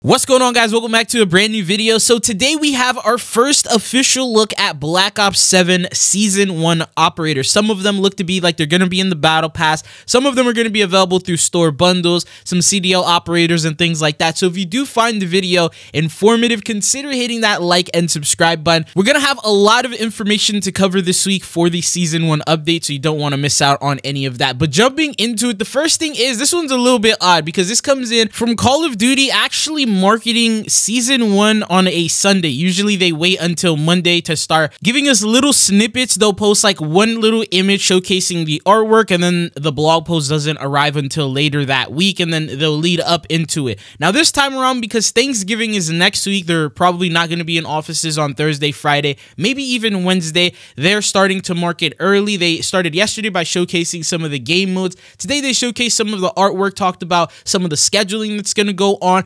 What's going on, guys? Welcome back to a brand new video. So today we have our first official look at Black Ops 7 Season 1 operators. Some of them look to be like they're going to be in the Battle Pass. Some of them are going to be available through store bundles, some CDL operators and things like that. So if you do find the video informative, consider hitting that like and subscribe button. We're going to have a lot of information to cover this week for the Season 1 update, so you don't want to miss out on any of that. But jumping into it, the first thing is, this one's a little bit odd because this comes in from Call of Duty actually marketing Season 1 on a Sunday. Usually they wait until Monday to start giving us little snippets. They'll post like one little image showcasing the artwork, and then the blog post doesn't arrive until later that week, and then they'll lead up into it. Now this time around, because Thanksgiving is next week, they're probably not going to be in offices on Thursday, Friday, maybe even Wednesday. They're starting to market early. They started yesterday by showcasing some of the game modes. Today they showcased some of the artwork, talked about some of the scheduling that's going to go on.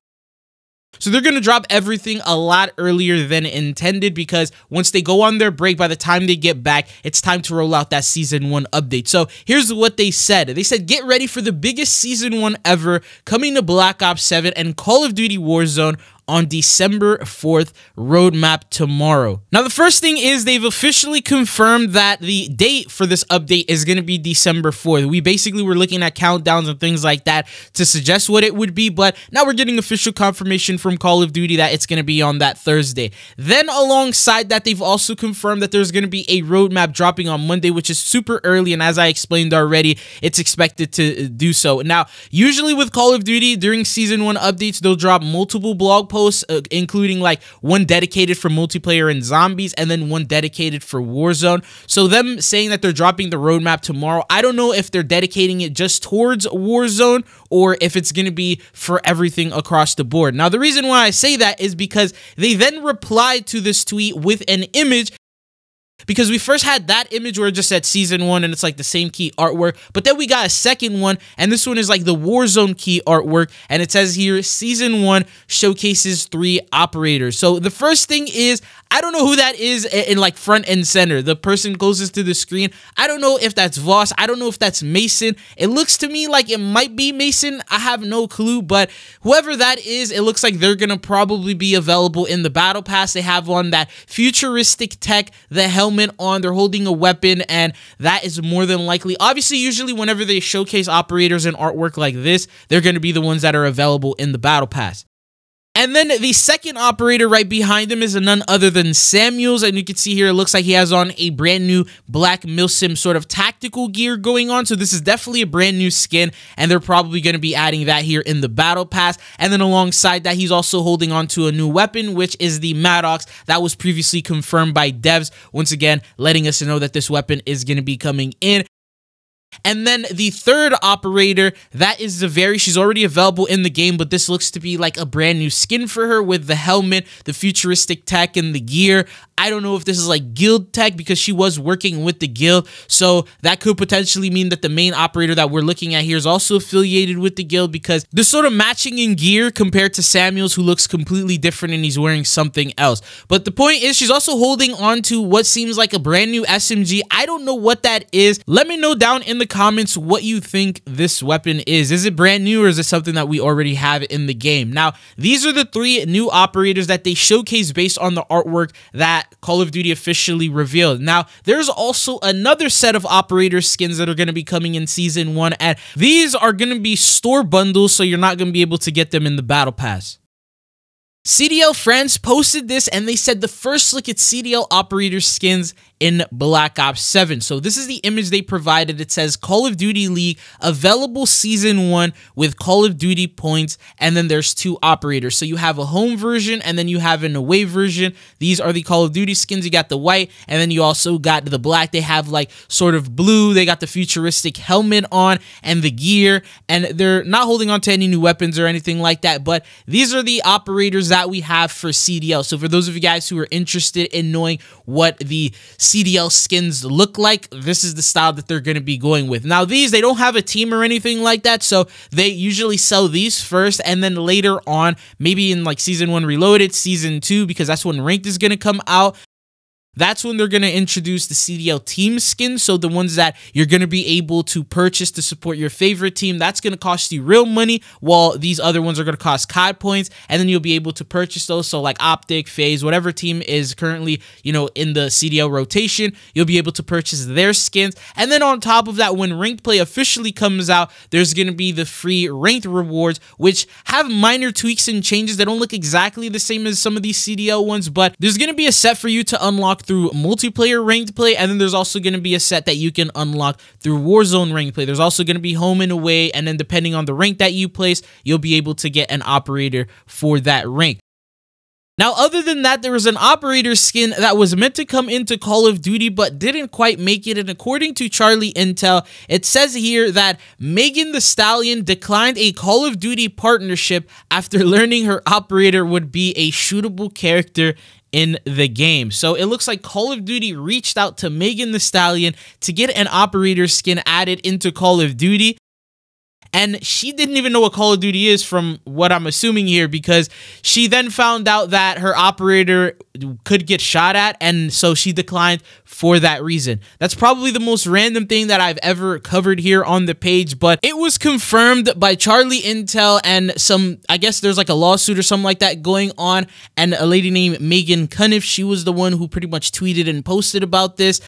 So they're going to drop everything a lot earlier than intended, because once they go on their break, by the time they get back, it's time to roll out that Season 1 update. So here's what they said. They said, get ready for the biggest Season 1 ever coming to Black Ops 7 and Call of Duty Warzone on December 4th, roadmap tomorrow. Now, the first thing is they've officially confirmed that the date for this update is going to be December 4th. We basically were looking at countdowns and things like that to suggest what it would be, but now we're getting official confirmation from Call of Duty that it's going to be on that Thursday. Then alongside that, they've also confirmed that there's going to be a roadmap dropping on Monday, which is super early, and as I explained already, it's expected to do so. Now, usually with Call of Duty, during Season 1 updates, they'll drop multiple blog posts, including like one dedicated for multiplayer and zombies, and then one dedicated for Warzone. So them saying that they're dropping the roadmap tomorrow, I don't know if they're dedicating it just towards Warzone or if it's going to be for everything across the board. Now, the reason why I say that is because they then replied to this tweet with an image, because we first had that image where it just said Season 1 and it's like the same key artwork, but then we got a second one, and this one is like the Warzone key artwork, and it says here Season 1 showcases 3 operators. So the first thing is, I don't know who that is in like front and center, the person closest to the screen. I don't know if that's Voss. I don't know if that's Mason. It looks to me like it might be Mason. I have no clue, but whoever that is, it looks like they're gonna probably be available in the Battle Pass. They have on that futuristic tech, the helmet on, they're holding a weapon, and that is more than likely. Obviously, usually whenever they showcase operators and artwork like this, they're going to be the ones that are available in the Battle Pass. And then the second operator right behind him is none other than Samuels, and you can see here it looks like he has on a brand new black milsim sort of tactical gear going on. So this is definitely a brand new skin, and they're probably going to be adding that here in the Battle Pass. And then alongside that, he's also holding on to a new weapon, which is the Maddox that was previously confirmed by devs, once again letting us know that this weapon is going to be coming in. And then the third operator, that is Zaveri. She's already available in the game, but this looks to be like a brand new skin for her with the helmet, the futuristic tech, and the gear. I don't know if this is like guild tech, because she was working with the guild, so that could potentially mean that the main operator that we're looking at here is also affiliated with the guild, because they're sort of matching in gear compared to Samuels, who looks completely different and he's wearing something else. But the point is, she's also holding on to what seems like a brand new SMG. I don't know what that is. Let me know down in the comments what you think this weapon is. Is it brand new, or is it something that we already have in the game? Now, these are the 3 new operators that they showcase based on the artwork that Call of Duty officially revealed. Now, there's also another set of operator skins that are going to be coming in Season 1, and these are going to be store bundles, so you're not going to be able to get them in the Battle Pass. CDL Friends posted this, and they said the first look at CDL operator skins in Black Ops 7. So this is the image they provided. It says Call of Duty League available Season 1 with Call of Duty points, and then there's 2 operators. So you have a home version and then you have an away version. These are the Call of Duty skins. You got the white, and then you also got the black. They have like sort of blue. They got the futuristic helmet on and the gear, and they're not holding on to any new weapons or anything like that, but these are the operators that we have for CDL. So for those of you guys who are interested in knowing what the CDL skins look like, this is the style that they're going to be going with. Now, these, they don't have a team or anything like that, so they usually sell these first, and then later on, maybe in like Season 1 Reloaded, Season 2, because that's when Ranked is going to come out, That's when they're going to introduce the CDL team skins. So the ones that you're going to be able to purchase to support your favorite team, that's going to cost you real money, while these other ones are going to cost COD points. And then you'll be able to purchase those. So like Optic, FaZe, whatever team is currently, you know, in the CDL rotation, you'll be able to purchase their skins. And then on top of that, when ranked play officially comes out, there's going to be the free ranked rewards, which have minor tweaks and changes. They don't look exactly the same as some of these CDL ones, but there's going to be a set for you to unlock through multiplayer ranked play, and then there's also going to be a set that you can unlock through Warzone ranked play. There's also going to be home and away, and then depending on the rank that you place, you'll be able to get an operator for that rank. Now, other than that, there was an operator skin that was meant to come into Call of Duty but didn't quite make it, and according to Charlie Intel, it says here that Megan Thee Stallion declined a Call of Duty partnership after learning her operator would be a shootable character in the game. So it looks like Call of Duty reached out to Megan Thee Stallion to get an operator skin added into Call of Duty. And she didn't even know what Call of Duty is, from what I'm assuming here, because she then found out that her operator could get shot at, and so she declined for that reason. That's probably the most random thing that I've ever covered here on the page, but it was confirmed by Charlie Intel and some, I guess there's like a lawsuit or something like that going on, and a lady named Megan Cunniff, she was the one who pretty much tweeted and posted about this.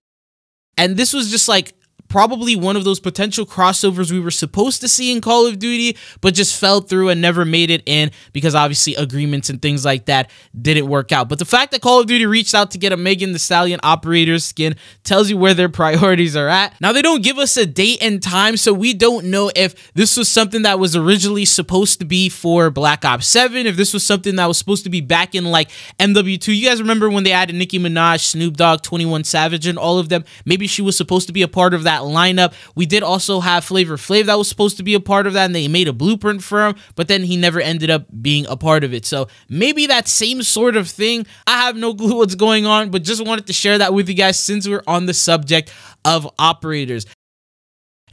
And this was just like probably one of those potential crossovers we were supposed to see in Call of Duty, but just fell through and never made it in because obviously agreements and things like that didn't work out. But the fact that Call of Duty reached out to get a Megan Thee Stallion operator skin tells you where their priorities are at. Now, they don't give us a date and time, so we don't know if this was something that was originally supposed to be for Black Ops 7, if this was something that was supposed to be back in like MW2. You guys remember when they added Nicki Minaj, Snoop Dogg, 21 Savage, and all of them? Maybe she was supposed to be a part of that lineup. We did also have Flavor Flav that was supposed to be a part of that, and they made a blueprint for him, but then he never ended up being a part of it. So maybe that same sort of thing. I have no clue what's going on, but just wanted to share that with you guys since we're on the subject of operators.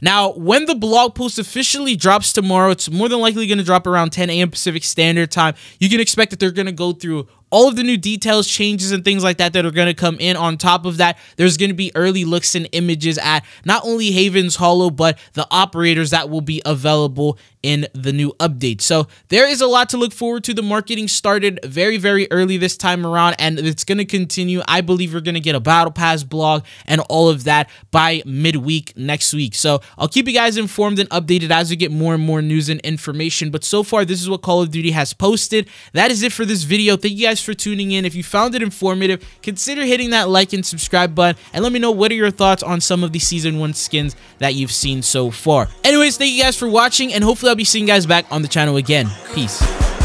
Now, when the blog post officially drops tomorrow, it's more than likely going to drop around 10 a.m. Pacific Standard Time. You can expect that they're going to go through all of the new details, changes, and things like that that are going to come in. On top of that, there's going to be early looks and images at not only Haven's Hollow, but the operators that will be available in the new update. So there is a lot to look forward to. The marketing started very, very early this time around, and it's going to continue. I believe we're going to get a Battle Pass blog and all of that by midweek next week. So I'll keep you guys informed and updated as we get more and more news and information. But so far, this is what Call of Duty has posted. That is it for this video. Thank you guys for tuning in. If you found it informative, consider hitting that like and subscribe button, and let me know what are your thoughts on some of the Season 1 skins that you've seen so far. Anyways, thank you guys for watching, and hopefully I'll be seeing you guys back on the channel again. Peace.